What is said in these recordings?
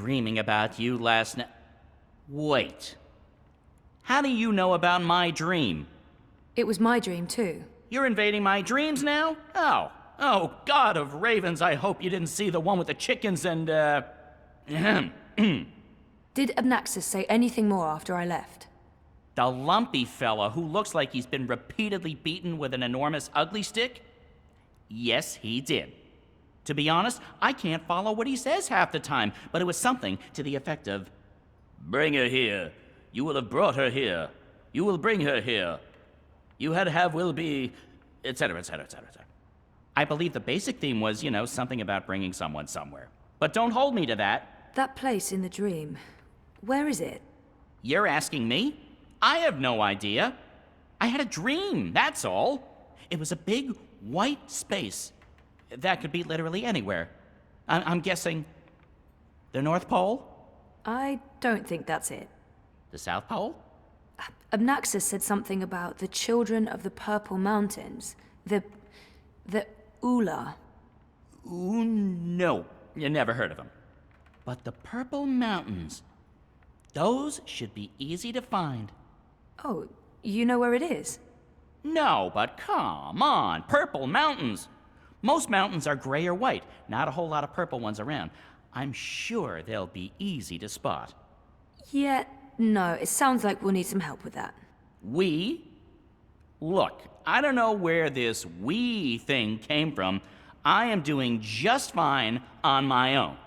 dreaming about you last night. Wait. How do you know about my dream? It was my dream, too. You're invading my dreams now? Oh. Oh, God of ravens, I hope you didn't see the one with the chickens and, Did Abnaxis say anything more after I left? The lumpy fella who looks like he's been repeatedly beaten with an enormous ugly stick? Yes, he did. To be honest, I can't follow what he says half the time, but it was something to the effect of, "Bring her here. You will have brought her here. You will bring her here. You had have will be," etc., etc., etc., etc. I believe the basic theme was, something about bringing someone somewhere. But don't hold me to that. That place in the dream, where is it? You're asking me? I have no idea. I had a dream, that's all. It was a big white space. That could be literally anywhere. I'm guessing the North Pole? I don't think that's it. The South Pole? Abnaxis said something about the children of the Purple Mountains. The Ula. Ooh, no. You never heard of them. But the Purple Mountains, those should be easy to find. Oh, you know where it is? No, but come on, Purple Mountains. Most mountains are gray or white, not a whole lot of purple ones around. I'm sure they'll be easy to spot. Yeah, no, it sounds like we'll need some help with that. We? Look, I don't know where this we thing came from. I am doing just fine on my own.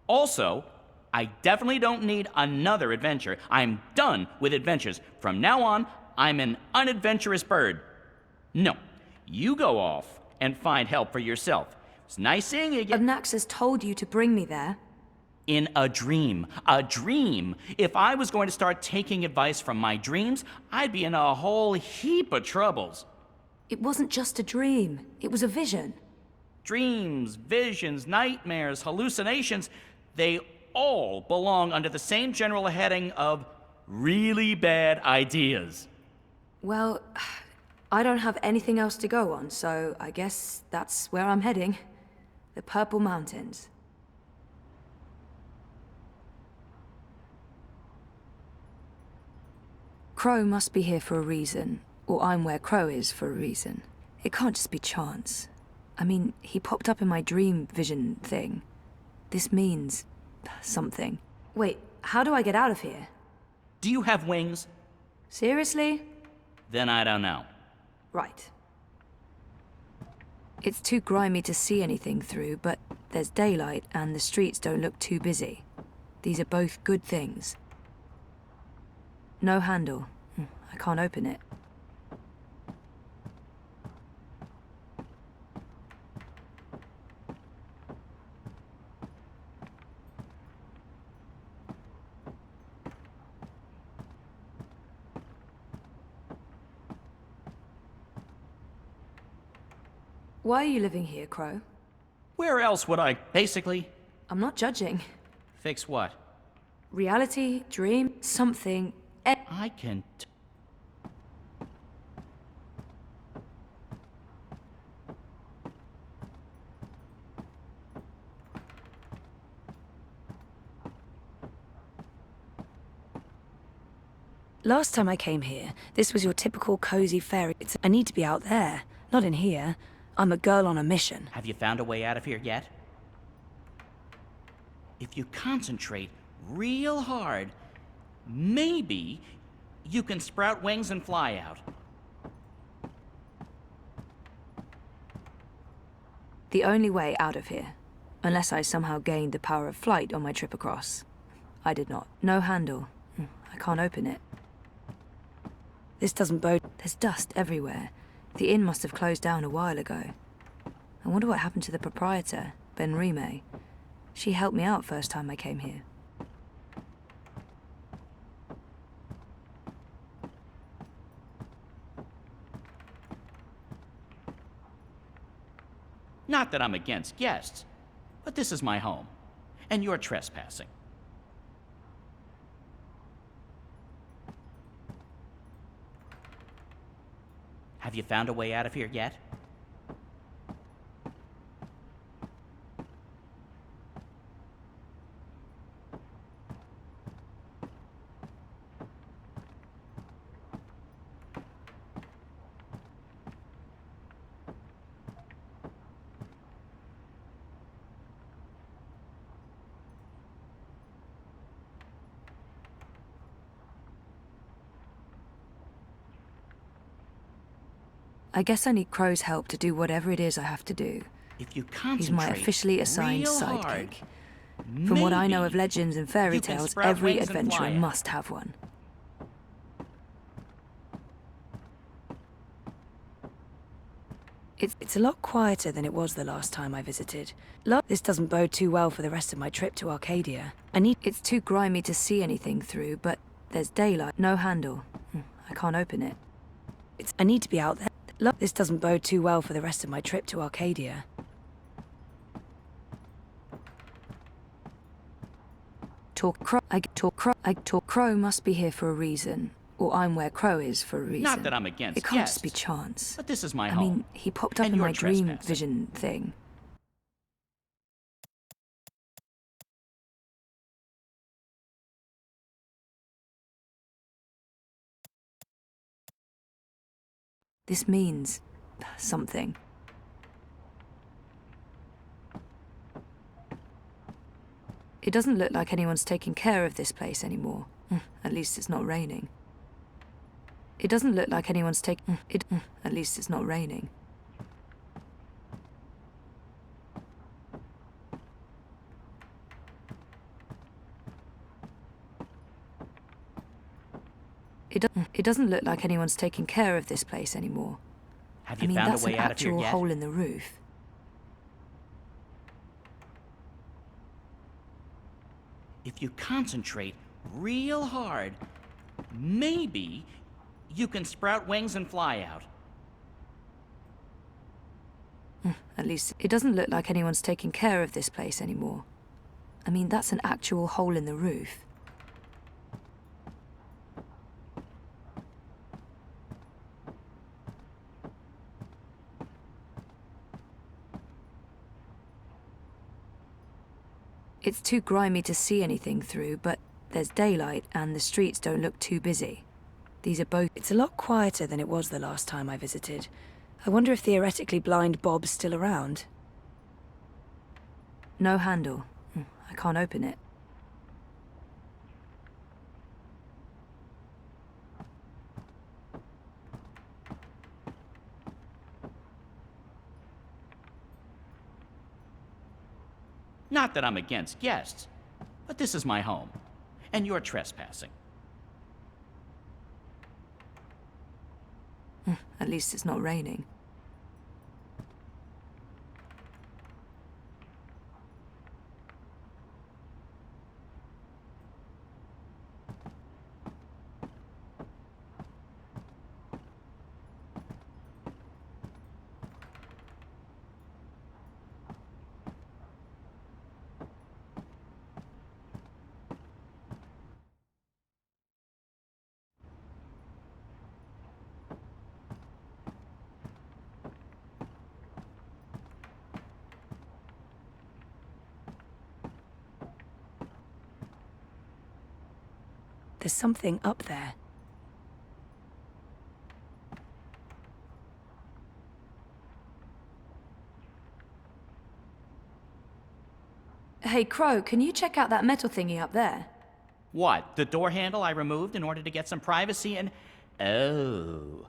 Also, I definitely don't need another adventure. I'm done with adventures. From now on, I'm an unadventurous bird. No, you go off and find help for yourself. It's nice seeing you again. Abnaxis told you to bring me there. In a dream. A dream. If I was going to start taking advice from my dreams, I'd be in a whole heap of troubles. It wasn't just a dream. It was a vision. Dreams, visions, nightmares, hallucinations, they all belong under the same general heading of really bad ideas. Well, I don't have anything else to go on, so I guess that's where I'm heading. The Purple Mountains. Crow must be here for a reason, or I'm where Crow is for a reason. It can't just be chance. I mean, he popped up in my dream vision thing. This means something. Wait, how do I get out of here? Do you have wings? Seriously? Then I don't know. Right. It's too grimy to see anything through, but there's daylight and the streets don't look too busy. These are both good things. No handle. I can't open it. Why are you living here, Crow? Where else would I, basically? I'm not judging. Fix what? Reality, dream, something. I can... Last time I came here, this was your typical cozy fairy. I need to be out there, not in here. I'm a girl on a mission. Have you found a way out of here yet? If you concentrate real hard, maybe you can sprout wings and fly out. The only way out of here, unless I somehow gained the power of flight on my trip across. I did not. No handle. I can't open it. This doesn't bode. There's dust everywhere. The inn must have closed down a while ago. I wonder what happened to the proprietor, Ben Rime. She helped me out first time I came here. Not that I'm against guests, but this is my home, and you're trespassing. Have you found a way out of here yet? I guess I need Crow's help to do whatever it is I have to do. If you He's concentrate my officially assigned real sidekick. hard, From what I know maybe of legends and fairy you can tales, sprout every wings and adventurer fly out. must have one. It's a lot quieter than it was the last time I visited. This doesn't bode too well for the rest of my trip to Arcadia. It's too grimy to see anything through, but there's daylight. No handle. I can't open it. I need to be out there. This doesn't bode too well for the rest of my trip to Arcadia. Crow must be here for a reason. Or I'm where Crow is for a reason. Not that I'm against It can't guests, just be chance. but this is my I home. mean, he popped up and in you're my dream trespassing. vision thing. This means something. It doesn't look like anyone's taking care of this place anymore. At least it's not raining. It doesn't look like anyone's taking... At least it's not raining. It doesn't look like anyone's taking care of this place anymore. Have you found a way out of here that's an actual yet? hole in the roof. If you concentrate real hard, maybe you can sprout wings and fly out. At least it doesn't look like anyone's taking care of this place anymore. I mean, that's an actual hole in the roof. It's too grimy to see anything through, but there's daylight and the streets don't look too busy. These are both... It's a lot quieter than it was the last time I visited. I wonder if theoretically blind Bob's still around. No handle. I can't open it. Not that I'm against guests, but this is my home, and you're trespassing. At least it's not raining. There's something up there. Hey, Crow, can you check out that metal thingy up there? What, the door handle I removed in order to get some privacy and... Oh.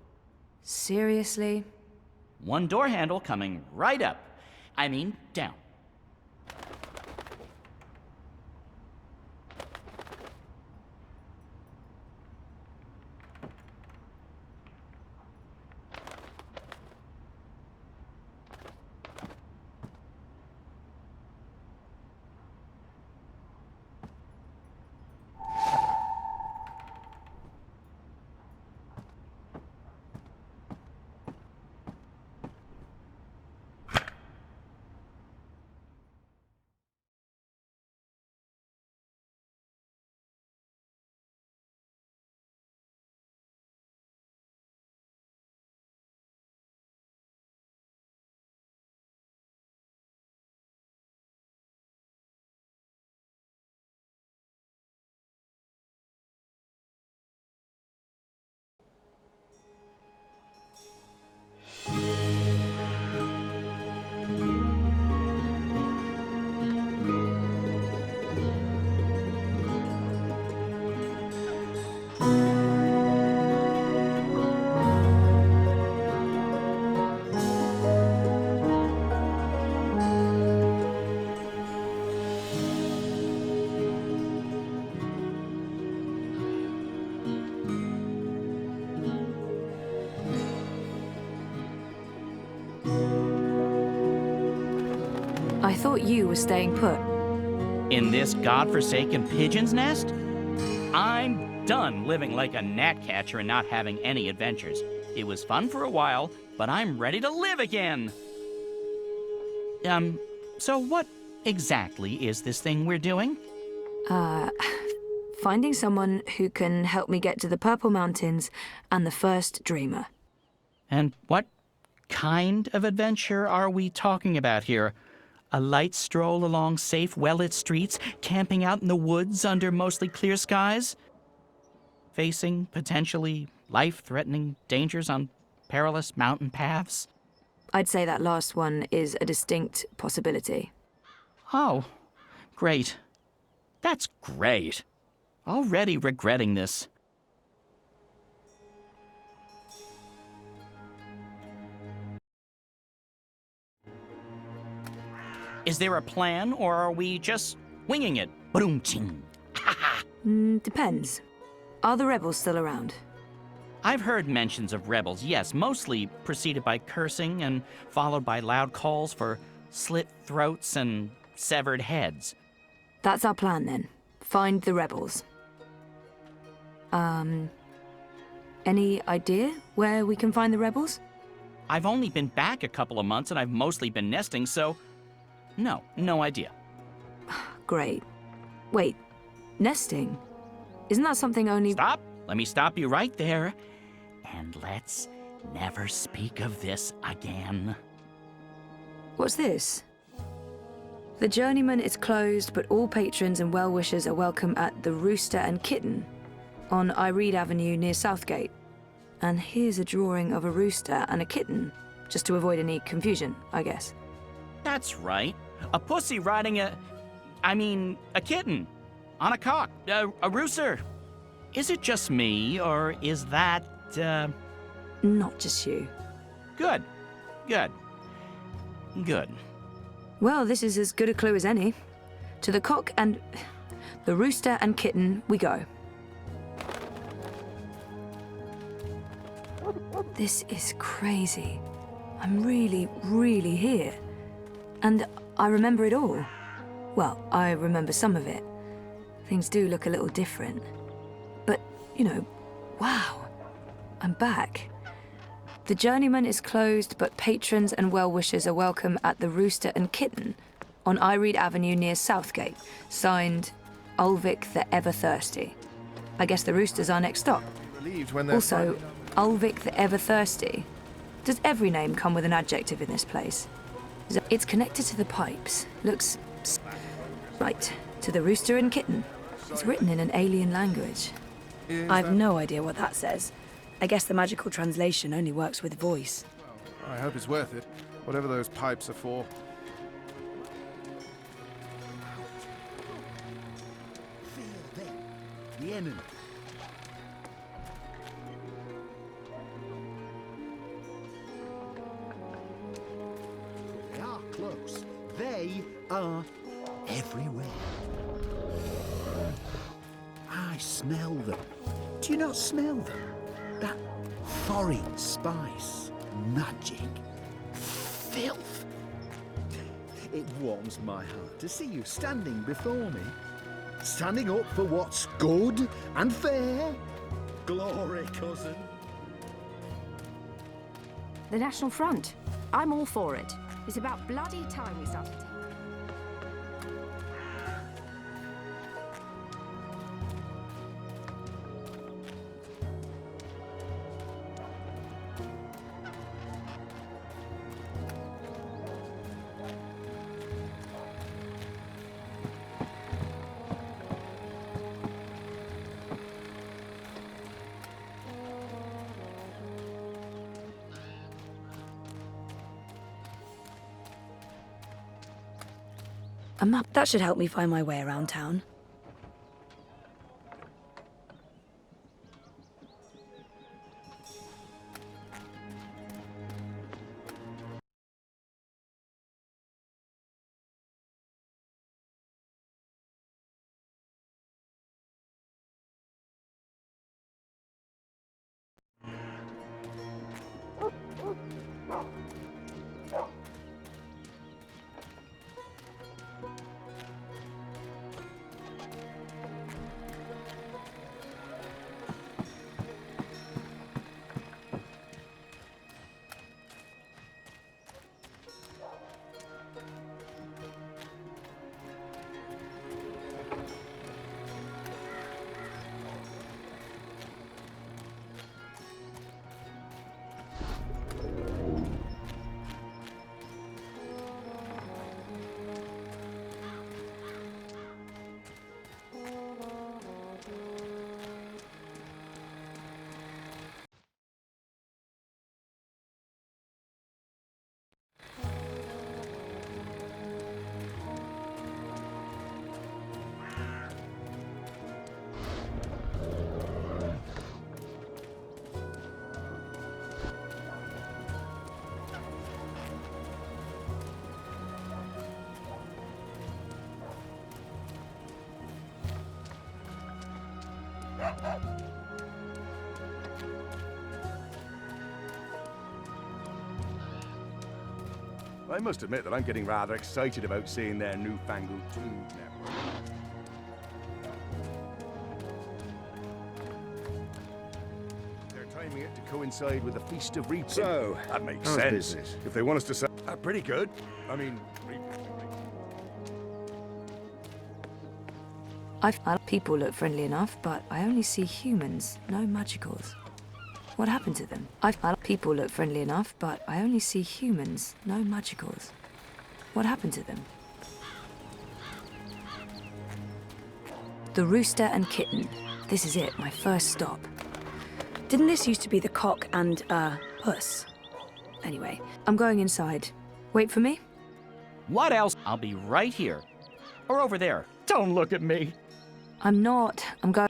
Seriously? One door handle coming right up. I mean, down. thought you were staying put. In this godforsaken pigeon's nest? I'm done living like a gnatcatcher and not having any adventures. It was fun for a while, but I'm ready to live again. So what exactly is this thing we're doing? Finding someone who can help me get to the Purple Mountains and the first Dreamer. And what kind of adventure are we talking about here? A light stroll along safe, well-lit streets, camping out in the woods under mostly clear skies? Facing potentially life-threatening dangers on perilous mountain paths? I'd say that last one is a distinct possibility. Oh, great. That's great. Already regretting this. Is there a plan, or are we just winging it? Boom, ching. Depends. Are the rebels still around? I've heard mentions of rebels, yes, mostly preceded by cursing and followed by loud calls for slit throats and severed heads. That's our plan then. Find the rebels. Any idea where we can find the rebels? I've only been back a couple of months and I've mostly been nesting, so no idea. Great. Wait, nesting? Isn't that something only— Stop! Let me stop you right there. And let's never speak of this again. What's this? The Journeyman is closed, but all patrons and well-wishers are welcome at the Rooster and Kitten on Iread Avenue near Southgate. And here's a drawing of a rooster and a kitten, just to avoid any confusion, I guess. That's right. A pussy riding a kitten. On a cock. A rooster. Is it just me, or is that, Not just you. Good. Well, this is as good a clue as any. To the cock and the rooster and kitten we go. This is crazy. I'm really here. And I remember it all. Well, I remember some of it. Things do look a little different. But, wow. I'm back. The Journeyman is closed, but patrons and well-wishers are welcome at the Rooster and Kitten on Iread Avenue near Southgate. Signed, Ulvik the Ever-Thirsty. I guess the Rooster's our next stop. Also, Ulvik the Ever-Thirsty. Does every name come with an adjective in this place? It's connected to the pipes. Looks right to the Rooster and Kitten. It's written in an alien language. I've no idea what that says. I guess the magical translation only works with voice. I hope it's worth it, whatever those pipes are for. Feel them, the enemy. They are close. They are everywhere. I smell them. Do you not smell them? That foreign spice, magic, filth. It warms my heart to see you standing before me, standing up for what's good and fair. Glory, cousin. The National Front. I'm all for it. It's about bloody time we started. A map that should help me find my way around town. I must admit that I'm getting rather excited about seeing their newfangled tube network. They're timing it to coincide with the Feast of Reaping. So, that makes how's sense. business? If they want us to sell... Pretty good. I mean, People look friendly enough, but I only see humans, no magicals. What happened to them? People look friendly enough, but I only see humans, no magicals. What happened to them? The Rooster and Kitten. This is it, my first stop. Didn't this used to be the Cock and, Puss? Anyway, I'm going inside. Wait for me? What else? I'll be right here. Or over there. Don't look at me. I'm not. I'm going...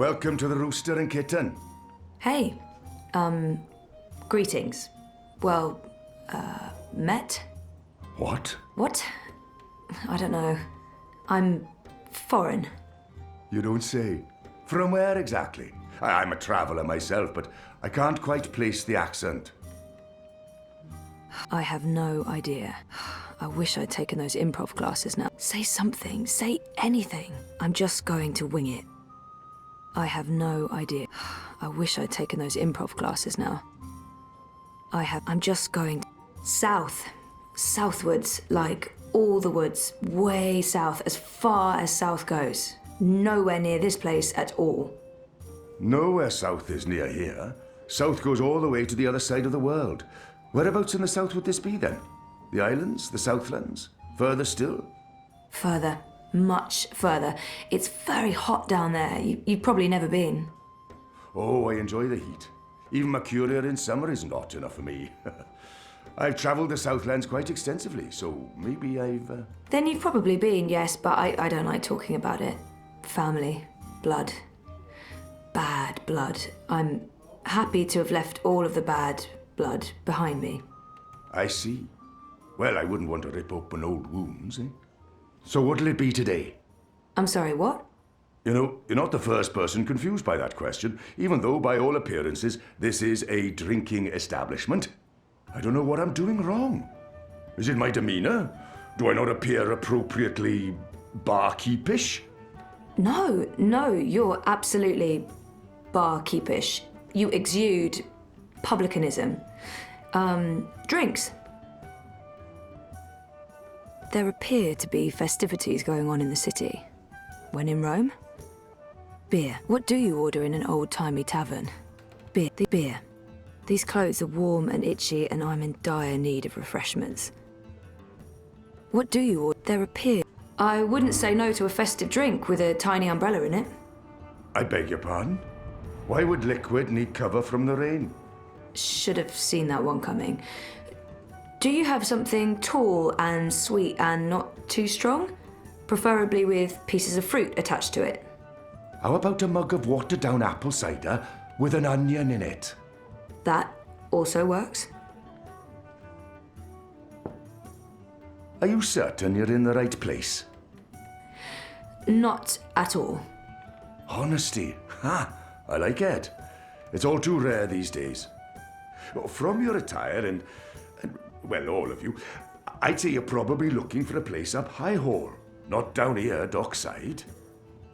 welcome to the Rooster and Kitten. Hey. Greetings. Well, met? What? What? I don't know. I'm foreign. You don't say. From where exactly? I'm a traveller myself, but I can't quite place the accent. I have no idea. I wish I'd taken those improv classes now. Say something. Say anything. I'm just going to wing it. I have no idea. I wish I'd taken those improv classes now. I'm just going south. Southwards, like all the woods, way south, as far as south goes. Nowhere near this place at all. Nowhere south is near here. South goes all the way to the other side of the world. Whereabouts in the south would this be then? The islands? The Southlands? Further still? Further. Much further. It's very hot down there. You've probably never been. Oh, I enjoy the heat. Even Mercuria in summer isn't hot enough for me. I've travelled the Southlands quite extensively, so maybe I've... Then you've probably been, yes, but I don't like talking about it. Family. Blood. Bad blood. I'm happy to have left all of the bad blood behind me. I see. Well, I wouldn't want to rip open old wounds, eh? So what'll it be today? I'm sorry, what? You know, you're not the first person confused by that question, even though, by all appearances, this is a drinking establishment. I don't know what I'm doing wrong. Is it my demeanour? Do I not appear appropriately barkeepish? No, you're absolutely barkeepish. You exude publicanism. Drinks. There appear to be festivities going on in the city. When in Rome? Beer. What do you order in an old-timey tavern? Beer. These clothes are warm and itchy, and I'm in dire need of refreshments. What do you order? There appear... I wouldn't say no to a festive drink with a tiny umbrella in it. I beg your pardon? Why would liquid need cover from the rain? Should have seen that one coming. Do you have something tall and sweet and not too strong? Preferably with pieces of fruit attached to it. How about a mug of watered-down apple cider with an onion in it? That also works. Are you certain you're in the right place? Not at all. Honesty. Ha! I like it. It's all too rare these days. From your attire and well, all of you, I'd say you're probably looking for a place up High Hall, not down here, dockside.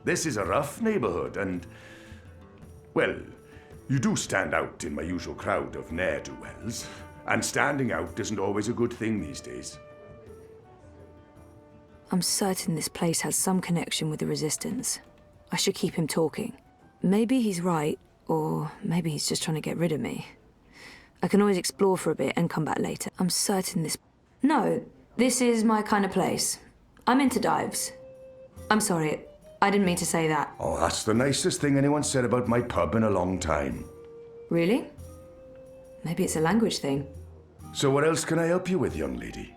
This is a rough neighborhood, and, well, you do stand out in my usual crowd of ne'er-do-wells, and standing out isn't always a good thing these days. I'm certain this place has some connection with the Resistance. I should keep him talking. Maybe he's right, or maybe he's just trying to get rid of me. I can always explore for a bit and come back later. I'm certain this... No, this is my kind of place. I'm into dives. I'm sorry, I didn't mean to say that. Oh, that's the nicest thing anyone said about my pub in a long time. Really? Maybe it's a language thing. So what else can I help you with, young lady?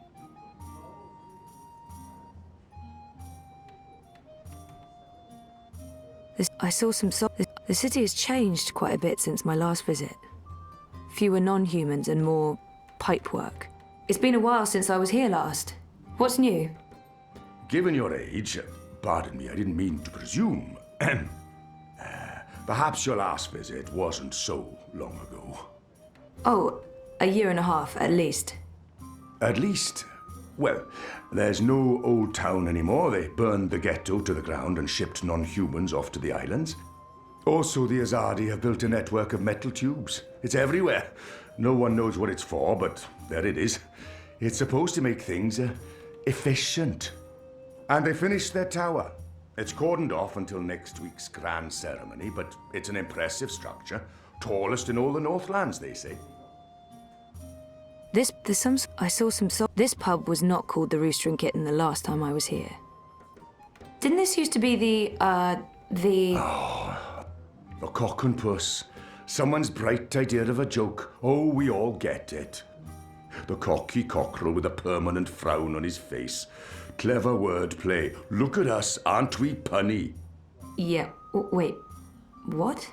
The city has changed quite a bit since my last visit. Fewer non-humans and more pipework. It's been a while since I was here last. What's new? Given your age, pardon me, I didn't mean to presume. Perhaps your last visit wasn't so long ago. Oh, a year and a half, at least. At least? Well, there's no old town anymore. They burned the ghetto to the ground and shipped non-humans off to the islands. Also, the Azadi have built a network of metal tubes. It's everywhere. No one knows what it's for, but there it is. It's supposed to make things efficient. And they finished their tower. It's cordoned off until next week's grand ceremony, but it's an impressive structure. Tallest in all the Northlands, they say. This pub was not called the Rooster and Kitten the last time I was here. Didn't this used to be the Cock and Puss. Someone's bright idea of a joke. Oh, we all get it. The cocky cockerel with a permanent frown on his face. Clever wordplay. Look at us, aren't we punny? Yeah, wait, what?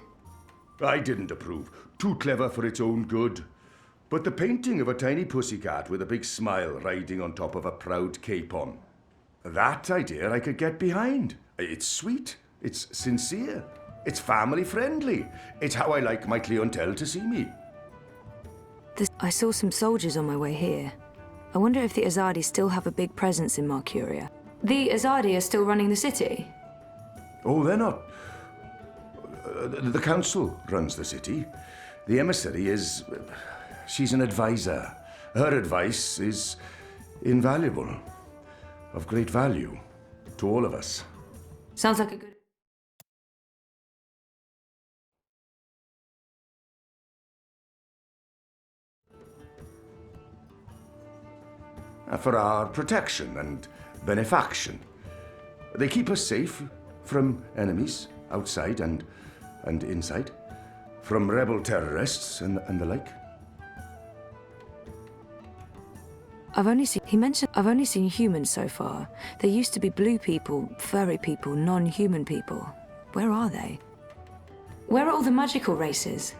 I didn't approve. Too clever for its own good. But the painting of a tiny pussycat with a big smile riding on top of a proud capon. That idea I could get behind. It's sweet. It's sincere. It's family friendly. It's how I like my clientele to see me. I saw some soldiers on my way here. I wonder if the Azadi still have a big presence in Marcuria. The Azadi are still running the city? Oh, they're not. The council runs the city. The emissary is... she's an advisor. Her advice is invaluable. Of great value to all of us. Sounds like a good... For our protection and benefaction. They keep us safe from enemies outside and inside, from rebel terrorists and the like. I've only seen humans so far. There used to be blue people, furry people, non-human people. Where are they? Where are all the magical races?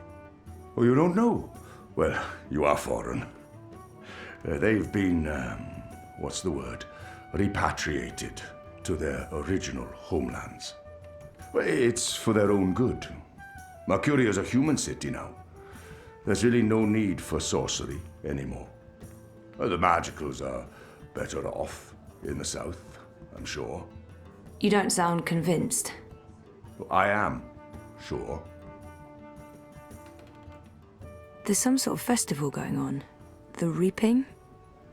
Oh, you don't know? Well, you are foreign. They've been, what's the word? Repatriated to their original homelands. Well, it's for their own good. Marcuria is a human city now. There's really no need for sorcery anymore. The magicals are better off in the south, I'm sure. You don't sound convinced. I am, sure. There's some sort of festival going on. The Reaping?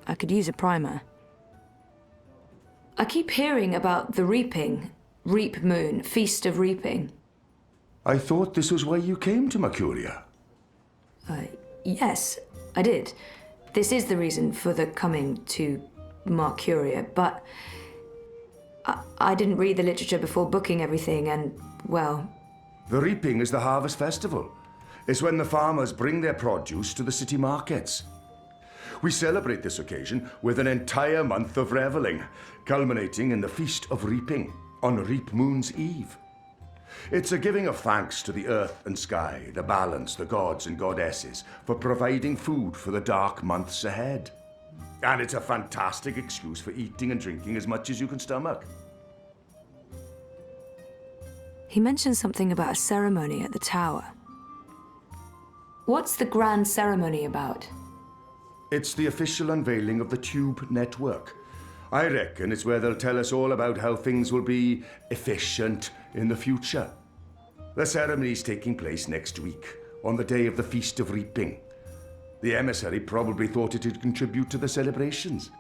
I could use a primer. I keep hearing about the Reaping. Reap Moon, Feast of Reaping. I thought this was why you came to Marcuria. Yes, I did. This is the reason for the coming to Marcuria, but I didn't read the literature before booking everything and, well... The Reaping is the harvest festival. It's when the farmers bring their produce to the city markets. We celebrate this occasion with an entire month of reveling, culminating in the Feast of Reaping on Reap Moon's Eve. It's a giving of thanks to the earth and sky, the balance, the gods and goddesses, for providing food for the dark months ahead. And it's a fantastic excuse for eating and drinking as much as you can stomach. He mentioned something about a ceremony at the tower. What's the grand ceremony about? It's the official unveiling of the Tube Network. I reckon it's where they'll tell us all about how things will be efficient in the future. The ceremony's taking place next week, on the day of the Feast of Reaping. The emissary probably thought it'd contribute to the celebrations.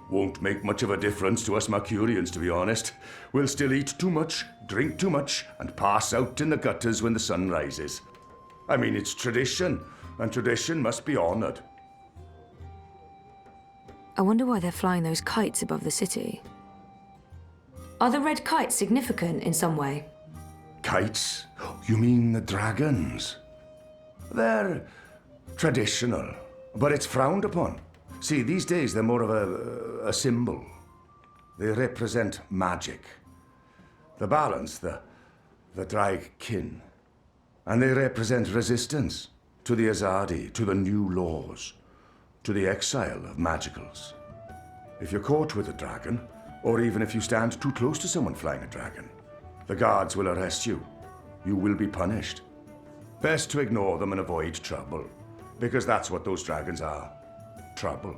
Won't make much of a difference to us Mercurians, to be honest. We'll still eat too much, drink too much, and pass out in the gutters when the sun rises. I mean, it's tradition, and tradition must be honored. I wonder why they're flying those kites above the city. Are the red kites significant in some way? Kites? You mean the dragons? They're traditional, but it's frowned upon. See, these days they're more of a symbol. They represent magic. The balance, the drag kin. And they represent resistance to the Azadi, to the new laws, to the exile of magicals. If you're caught with a dragon, or even if you stand too close to someone flying a dragon, the guards will arrest you. You will be punished. Best to ignore them and avoid trouble, because that's what those dragons are. Trouble.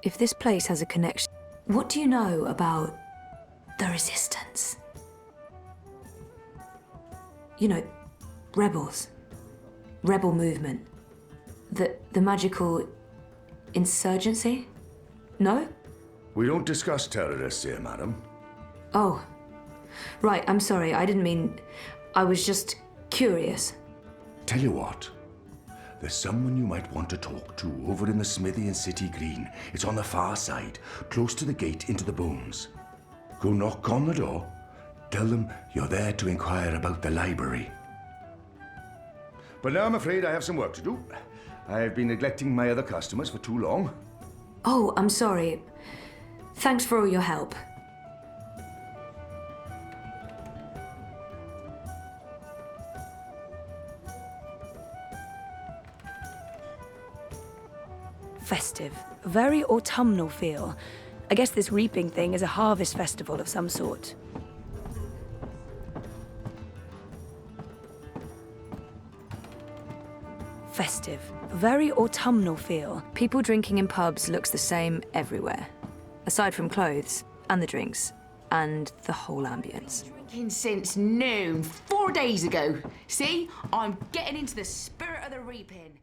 If this place has a connection, what do you know about the Resistance? You know, rebels. Rebel movement. The magical insurgency? No? We don't discuss terrorists here, madam. Oh. Right, I'm sorry, I didn't mean... I was just curious. Tell you what. There's someone you might want to talk to over in the smithy in City Green. It's on the far side, close to the gate into the bones. Go knock on the door. Tell them you're there to inquire about the library. But now I'm afraid I have some work to do. I've been neglecting my other customers for too long. Oh, I'm sorry. Thanks for all your help. Festive. A very autumnal feel. I guess this reaping thing is a harvest festival of some sort. Festive. A very autumnal feel. People drinking in pubs looks the same everywhere. Aside from clothes, and the drinks, and the whole ambience. Drinking since noon, 4 days ago. See? I'm getting into the spirit of the reaping.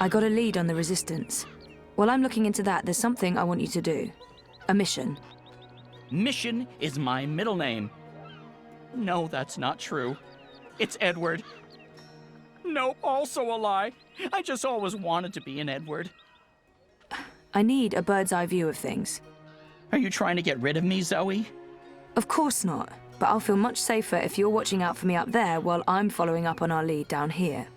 I got a lead on the Resistance. While I'm looking into that, there's something I want you to do. A mission. Mission is my middle name. No, that's not true. It's Edward. Nope, also a lie. I just always wanted to be an Edward. I need a bird's eye view of things. Are you trying to get rid of me, Zoe? Of course not, but I'll feel much safer if you're watching out for me up there while I'm following up on our lead down here.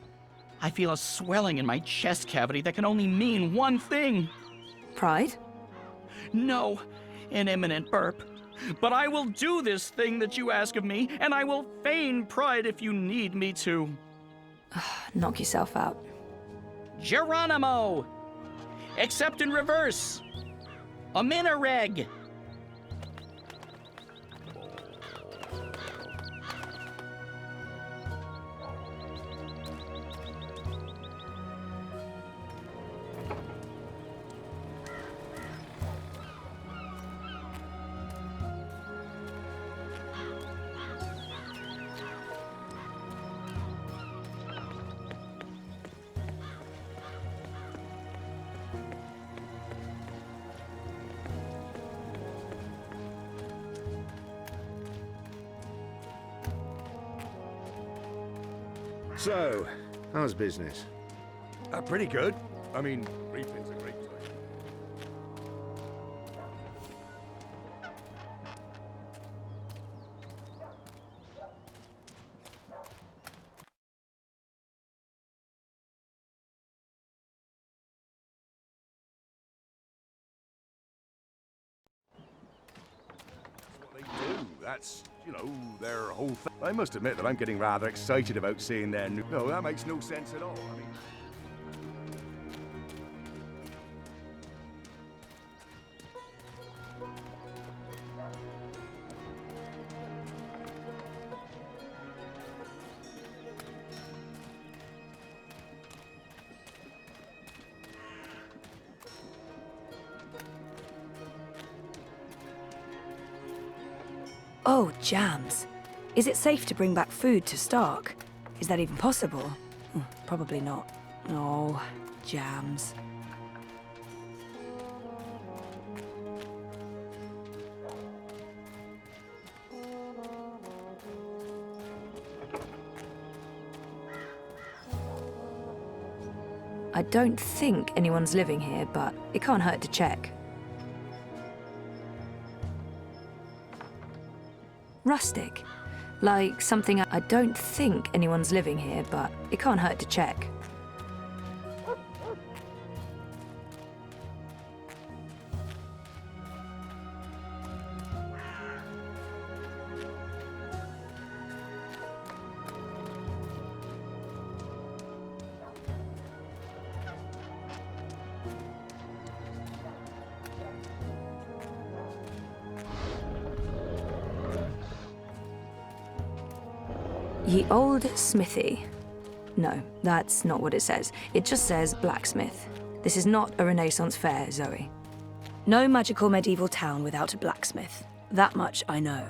I feel a swelling in my chest cavity that can only mean one thing. Pride? No, an imminent burp. But I will do this thing that you ask of me, and I will feign pride if you need me to. Knock yourself out. Geronimo! Except in reverse. A minireg. So, how's business? Pretty good. I mean, reaping's a great time. That's, their whole thing. I must admit that I'm getting rather excited about seeing their new... No, that makes no sense at all. I mean... Oh, jams. Is it safe to bring back food to Stark? Is that even possible? Probably not. Oh, jams. I don't think anyone's living here, but it can't hurt to check. Rustic. Like something I don't think anyone's living here, but it can't hurt to check. Ye old smithy. No, that's not what it says. It just says blacksmith. This is not a Renaissance fair, Zoe. No magical medieval town without a blacksmith. That much I know.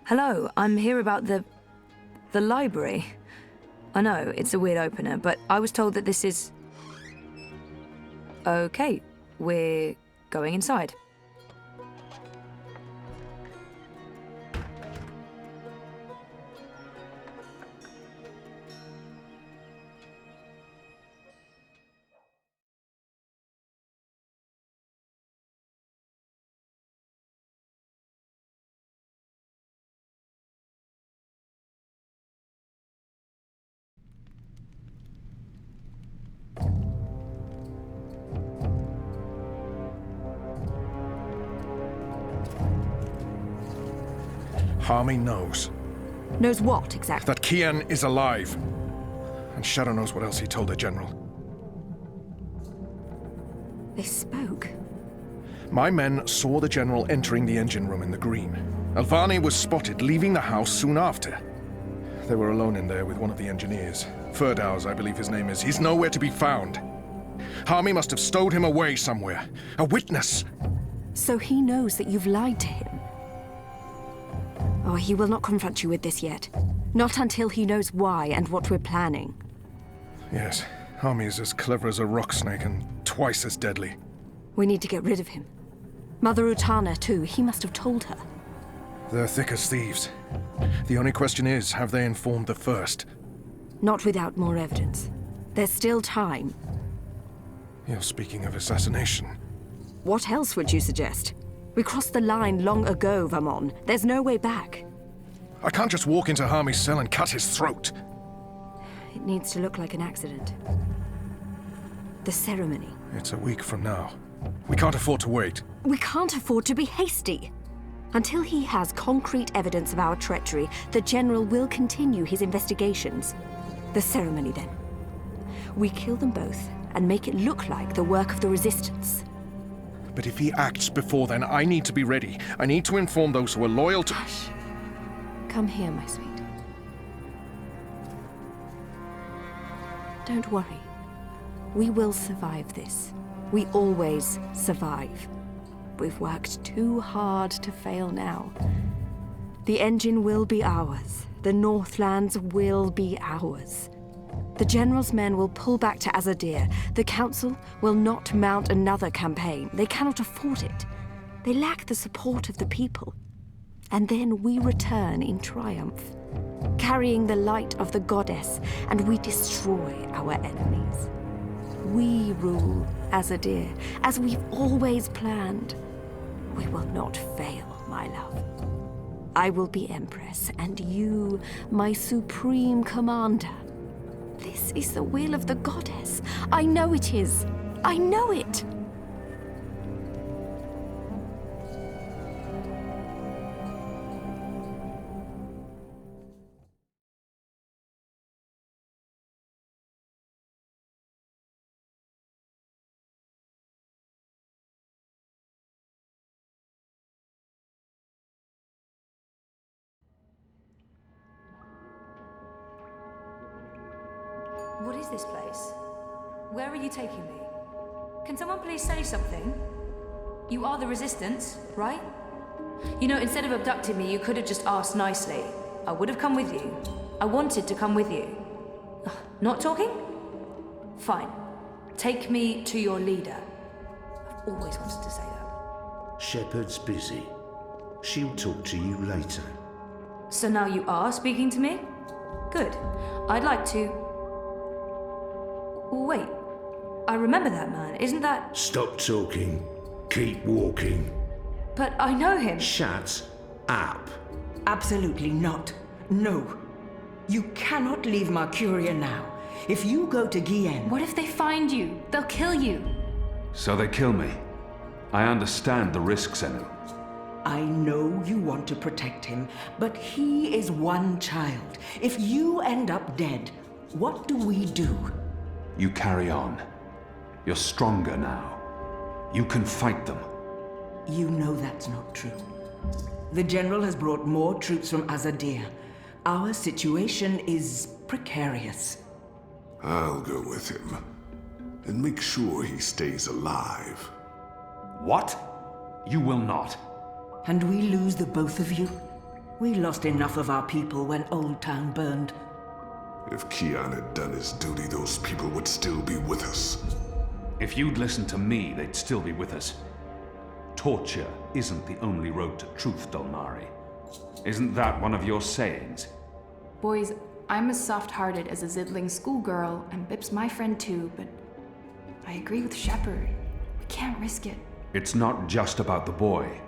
Hello, I'm here about the library. I know, it's a weird opener, but I was told that this is... Okay, we're going inside. Harmy knows. Knows what, exactly? That Kian is alive. And Shadow knows what else he told the General. They spoke. My men saw the General entering the engine room in the green. Alvani was spotted leaving the house soon after. They were alone in there with one of the engineers. Ferdows, I believe his name is. He's nowhere to be found. Harmy must have stowed him away somewhere. A witness! So he knows that you've lied to him. Oh, he will not confront you with this yet. Not until he knows why and what we're planning. Yes, Harmy is as clever as a rock snake and twice as deadly. We need to get rid of him. Mother Utana, too. He must have told her. They're thick as thieves. The only question is, have they informed the first? Not without more evidence. There's still time. You're speaking of assassination. What else would you suggest? We crossed the line long ago, Vamon. There's no way back. I can't just walk into Harmy's cell and cut his throat. It needs to look like an accident. The ceremony. It's a week from now. We can't afford to wait. We can't afford to be hasty. Until he has concrete evidence of our treachery, the General will continue his investigations. The ceremony, then. We kill them both and make it look like the work of the Resistance. But if he acts before then, I need to be ready. I need to inform those who are loyal to... Hush. Come here, my sweet. Don't worry. We will survive this. We always survive. We've worked too hard to fail now. The engine will be ours. The Northlands will be ours. The General's men will pull back to Azadir. The Council will not mount another campaign. They cannot afford it. They lack the support of the people. And then we return in triumph, carrying the light of the goddess, and we destroy our enemies. We rule Azadir, as we've always planned. We will not fail, my love. I will be Empress, and you, my supreme commander. This is the will of the goddess. I know it is. I know it! What is this place? Where are you taking me? Can someone please say something? You are the Resistance, right? You know, instead of abducting me, you could have just asked nicely. I would have come with you. I wanted to come with you. Ugh, not talking? Fine. Take me to your leader. I've always wanted to say that. Shepard's busy. She'll talk to you later. So now you are speaking to me? Good. I'd like to... Wait. I remember that man. Isn't that... Stop talking. Keep walking. But I know him. Shut up. Absolutely not. No. You cannot leave Mercuria now. If you go to Gien... What if they find you? They'll kill you. So they kill me. I understand the risks, Enu. I know you want to protect him, but he is one child. If you end up dead, what do we do? You carry on. You're stronger now. You can fight them. You know that's not true. The General has brought more troops from Azadir. Our situation is precarious. I'll go with him and make sure he stays alive. What? You will not. And we lose the both of you? We lost enough of our people when Old Town burned. If Kian had done his duty, those people would still be with us. If you'd listened to me, they'd still be with us. Torture isn't the only road to truth, Dolmari. Isn't that one of your sayings? Boys, I'm as soft-hearted as a Zidling schoolgirl, and Bip's my friend too, but I agree with Shepard. We can't risk it. It's not just about the boy.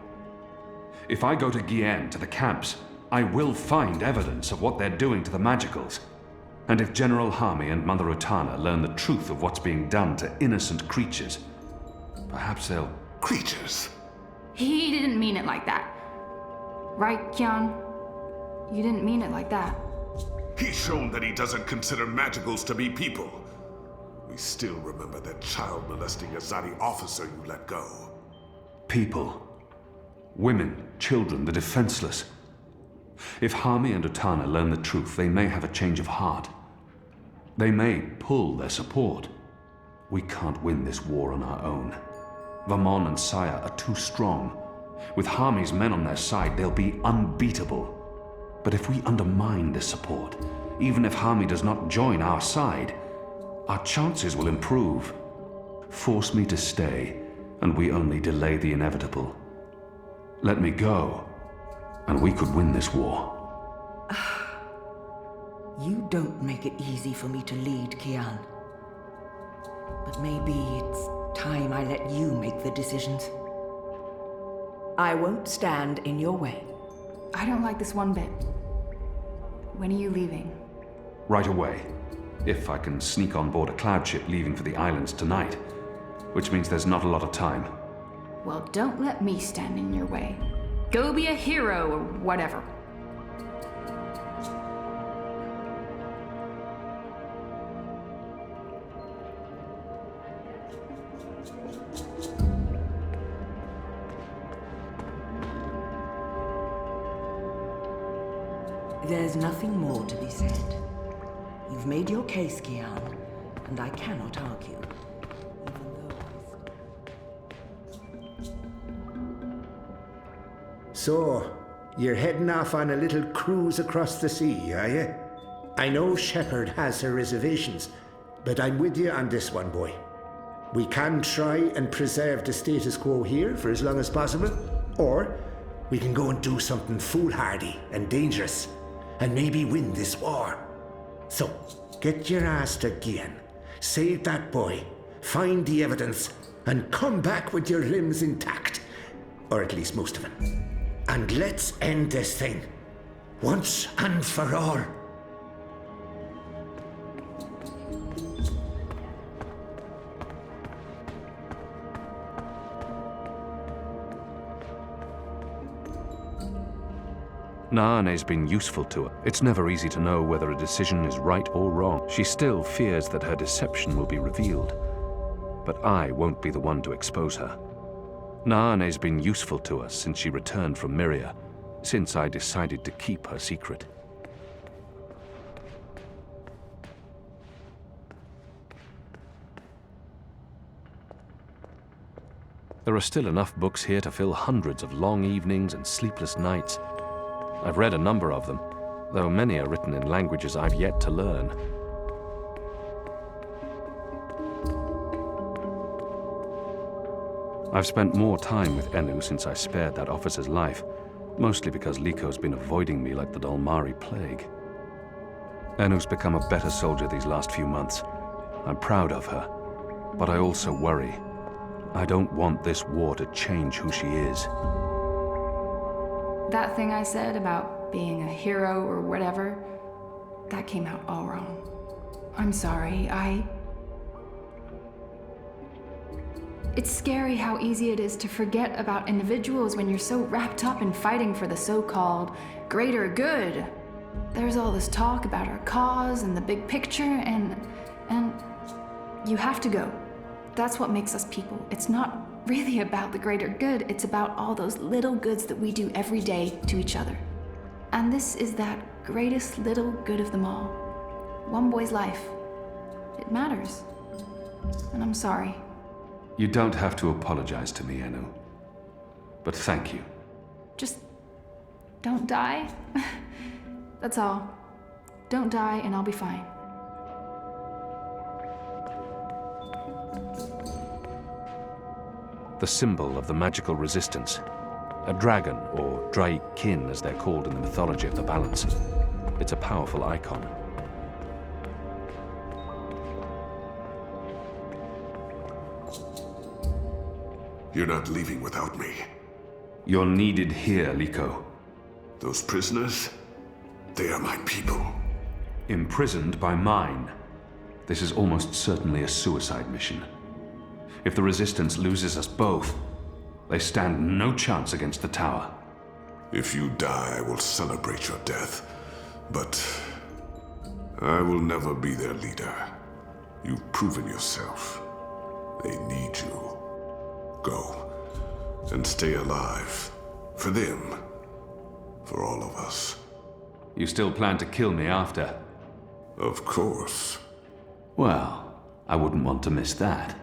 If I go to Gien, to the camps, I will find evidence of what they're doing to the Magicals. And if General Harmy and Mother Utana learn the truth of what's being done to innocent creatures, perhaps they'll... Creatures? He didn't mean it like that. Right, Kian? You didn't mean it like that. He's shown that he doesn't consider magicals to be people. We still remember that child-molesting Azadi officer you let go. People. Women, children, the defenseless. If Harmy and Utana learn the truth, they may have a change of heart. They may pull their support. We can't win this war on our own. Vamon and Saya are too strong. With Harmy's men on their side, they'll be unbeatable. But if we undermine this support, even if Harmy does not join our side, our chances will improve. Force me to stay, and we only delay the inevitable. Let me go, and we could win this war. You don't make it easy for me to lead, Kian. But maybe it's time I let you make the decisions. I won't stand in your way. I don't like this one bit. When are you leaving? Right away. If I can sneak on board a cloud ship leaving for the islands tonight. Which means there's not a lot of time. Well, don't let me stand in your way. Go be a hero or whatever. There's nothing more to be said. You've made your case, Kian, and I cannot argue. So, you're heading off on a little cruise across the sea, are you? I know Shepard has her reservations, but I'm with you on this one, boy. We can try and preserve the status quo here for as long as possible, or we can go and do something foolhardy and dangerous, and maybe win this war. So, get your ass to Gien, save that boy, find the evidence, and come back with your limbs intact. Or at least most of them. And let's end this thing, once and for all. Naane's been useful to her. It's never easy to know whether a decision is right or wrong. She still fears that her deception will be revealed, but I won't be the one to expose her. Naane's been useful to us since she returned from Myria, since I decided to keep her secret. There are still enough books here to fill hundreds of long evenings and sleepless nights. I've read a number of them, though many are written in languages I've yet to learn. I've spent more time with Enu since I spared that officer's life, mostly because Liko's been avoiding me like the Dalmari plague. Enu's become a better soldier these last few months. I'm proud of her, but I also worry. I don't want this war to change who she is. That thing I said about being a hero or whatever, that came out all wrong. I'm sorry, It's scary how easy it is to forget about individuals when you're so wrapped up in fighting for the so-called greater good. There's all this talk about our cause and the big picture, and you have to go. That's what makes us people. It's not really about the greater good, it's about all those little goods that we do every day to each other. And this is that greatest little good of them all. One boy's life. It matters. And I'm sorry. You don't have to apologize to me, Enu. But thank you. Just don't die. That's all. Don't die and I'll be fine. The symbol of the magical resistance. A dragon, or Draikin as they're called in the mythology of the Balance. It's a powerful icon. You're not leaving without me. You're needed here, Liko. Those prisoners, they are my people. Imprisoned by mine. This is almost certainly a suicide mission. If the Resistance loses us both, they stand no chance against the tower. If you die, I will celebrate your death. But I will never be their leader. You've proven yourself. They need you. Go and stay alive. For them. For all of us. You still plan to kill me after? Of course. Well, I wouldn't want to miss that.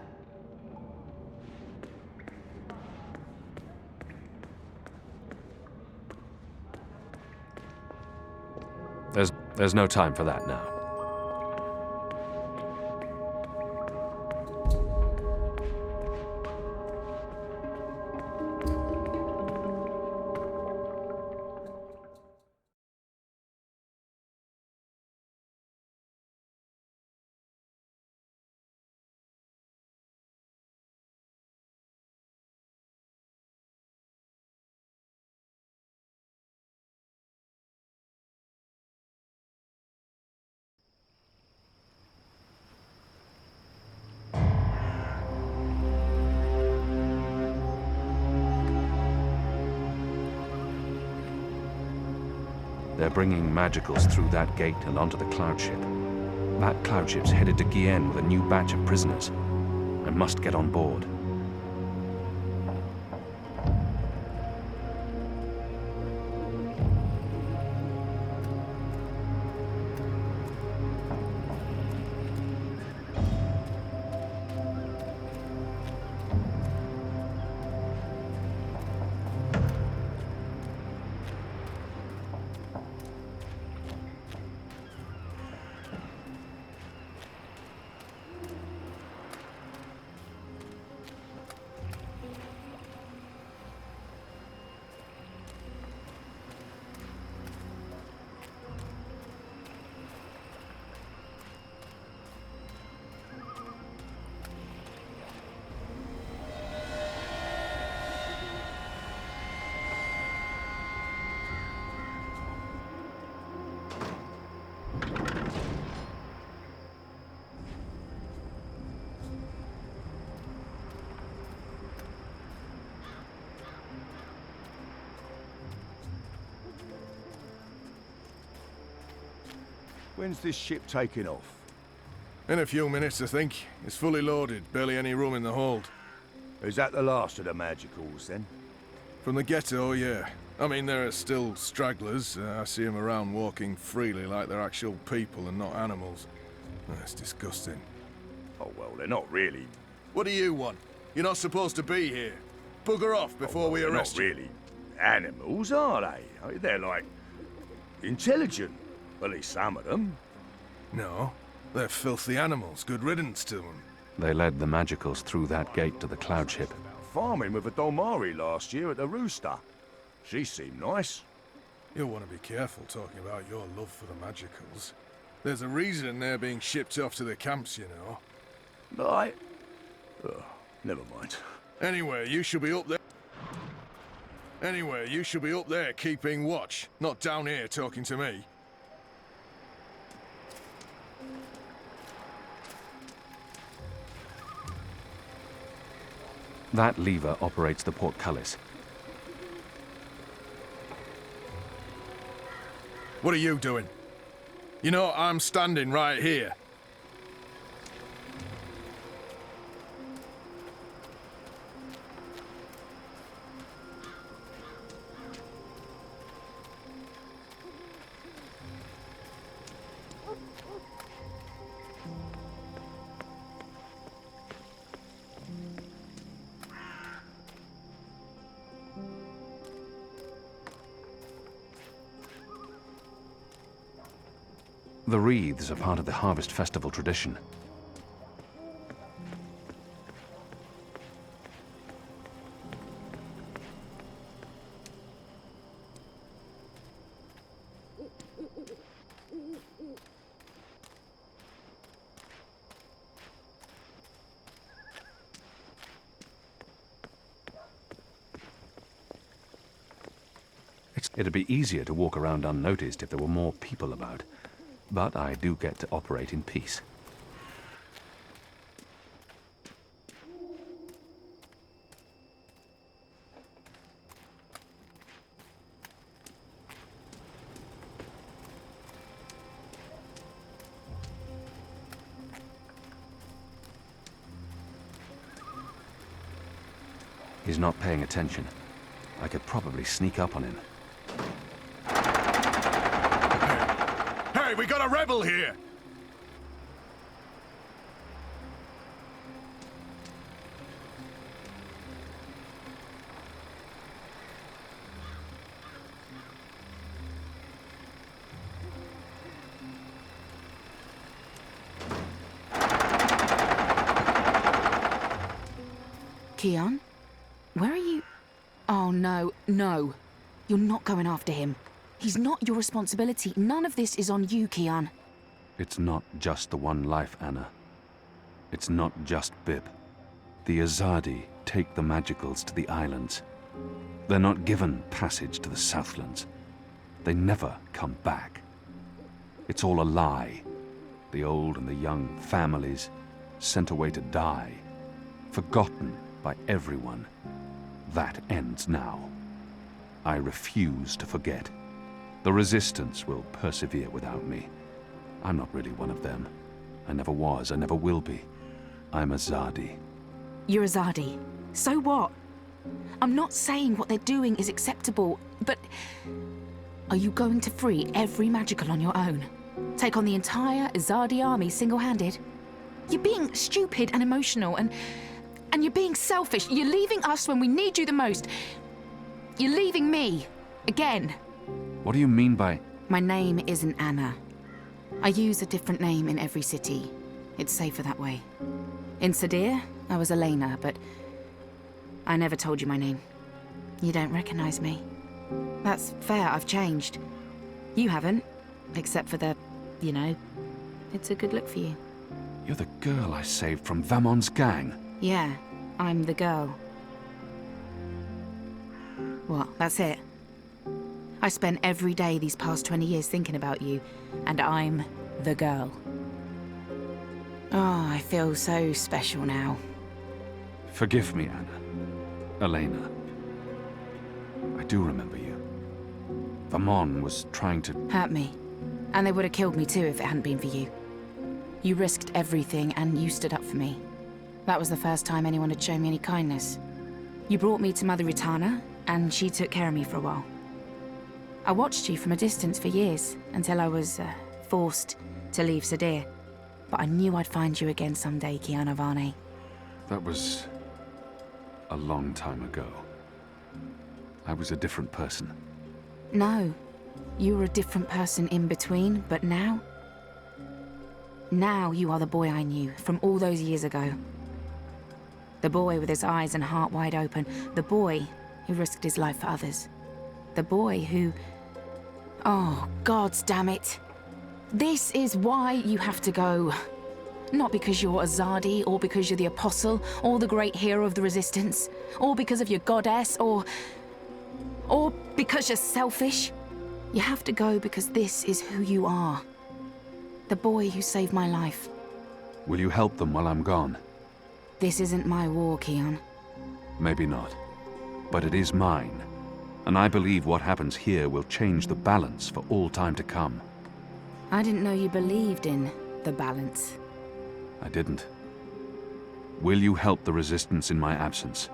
There's no time for that now. They're bringing magicals through that gate and onto the cloud ship. That cloud ship's headed to Gien with a new batch of prisoners. I must get on board. When's this ship taking off? In a few minutes, I think. It's fully loaded, barely any room in the hold. Is that the last of the magicals, then? From the ghetto, yeah. I mean, there are still stragglers. I see them around walking freely like they're actual people and not animals. That's disgusting. Oh, well, they're not really... What do you want? You're not supposed to be here. Bugger off before we arrest you. They're not really animals, are they? They're like... intelligent. At least some of them. No, they're filthy animals. Good riddance to them. They led the magicals through that gate to the cloud ship. Farming with a Dolmari last year at the Rooster. She seemed nice. You'll want to be careful talking about your love for the magicals. There's a reason they're being shipped off to the camps, you know. Right. Never mind. Anyway, you should be up there keeping watch, not down here talking to me. That lever operates the portcullis. What are you doing? You know, I'm standing right here. The wreaths are part of the Harvest Festival tradition. It'd be easier to walk around unnoticed if there were more people about. But I do get to operate in peace. He's not paying attention. I could probably sneak up on him. Hey, we got a rebel here! Kian? Where are you? Oh, no, no. You're not going after him. He's not your responsibility. None of this is on you, Kian. It's not just the one life, Anna. It's not just Bib. The Azadi take the magicals to the islands. They're not given passage to the Southlands. They never come back. It's all a lie. The old and the young families sent away to die, forgotten by everyone. That ends now. I refuse to forget. The Resistance will persevere without me. I'm not really one of them. I never was, I never will be. I'm Azadi. You're Azadi. So what? I'm not saying what they're doing is acceptable, but... Are you going to free every magical on your own? Take on the entire Azadi army single-handed? You're being stupid and emotional, and you're being selfish. You're leaving us when we need you the most. You're leaving me. Again. What do you mean by... My name isn't Anna. I use a different name in every city. It's safer that way. In Sadir, I was Elena, but I never told you my name. You don't recognize me. That's fair, I've changed. You haven't, except for the, you know, it's a good look for you. You're the girl I saved from Vamon's gang. Yeah, I'm the girl. What, that's it? I spent every day these past 20 years thinking about you, and I'm the girl. Oh, I feel so special now. Forgive me, Anna. Elena. I do remember you. Vamon was trying to... Hurt me. And they would have killed me too if it hadn't been for you. You risked everything and you stood up for me. That was the first time anyone had shown me any kindness. You brought me to Mother Utana, and she took care of me for a while. I watched you from a distance for years, until I was forced to leave Sadir. But I knew I'd find you again someday, Kiana Varney. That was a long time ago. I was a different person. No, you were a different person in between, but now? Now you are the boy I knew from all those years ago. The boy with his eyes and heart wide open. The boy who risked his life for others. The boy who... Oh, gods damn it. This is why you have to go. Not because you're Azadi, or because you're the Apostle, or the great hero of the Resistance, or because of your goddess, or because you're selfish. You have to go because this is who you are. The boy who saved my life. Will you help them while I'm gone? This isn't my war, Kian. Maybe not. But it is mine. And I believe what happens here will change the balance for all time to come. I didn't know you believed in the balance. I didn't. Will you help the Resistance in my absence?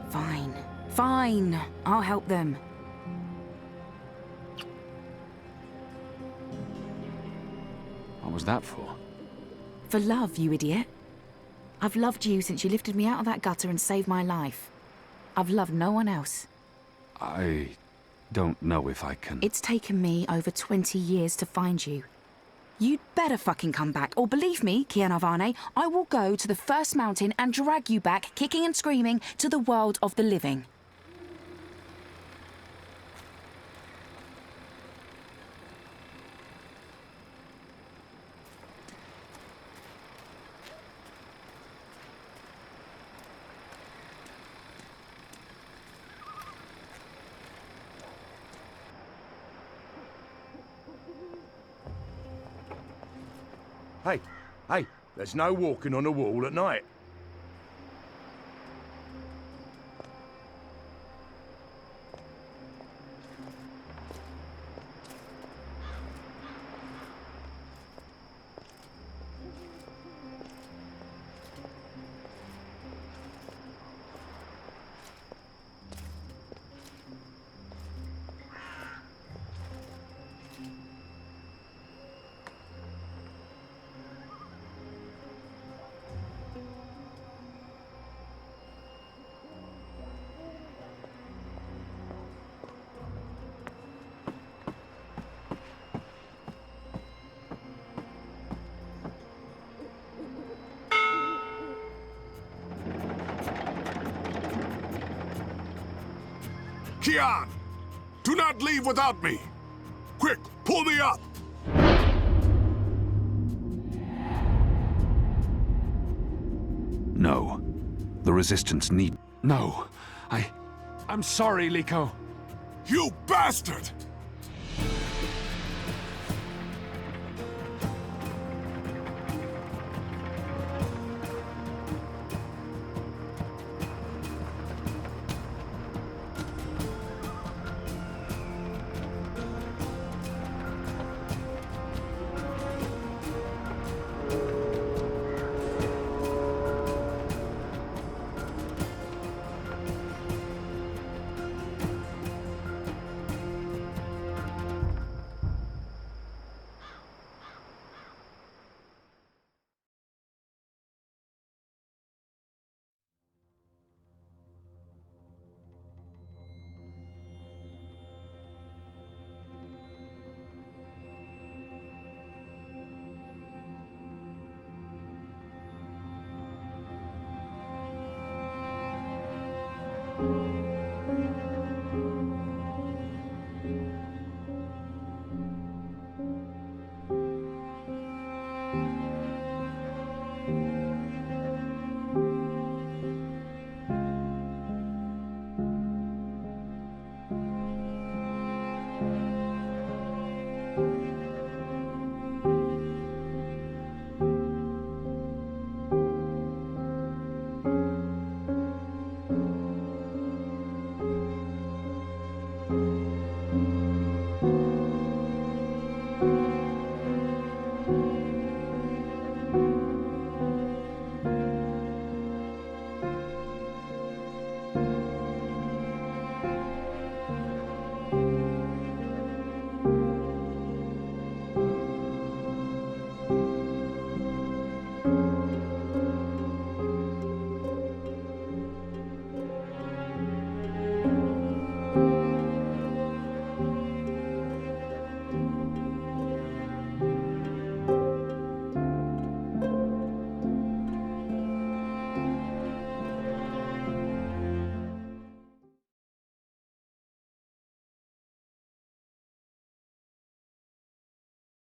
Fine. Fine. I'll help them. What was that for? For love, you idiot. I've loved you since you lifted me out of that gutter and saved my life. I've loved no one else. I don't know if I can... It's taken me over 20 years to find you. You'd better fucking come back, or believe me, Kiana Varney, I will go to the first mountain and drag you back, kicking and screaming, to the world of the living. Hey, there's no walking on a wall at night. Kian! Do not leave without me! Quick, pull me up! No. The Resistance need... No. I'm sorry, Liko. You bastard!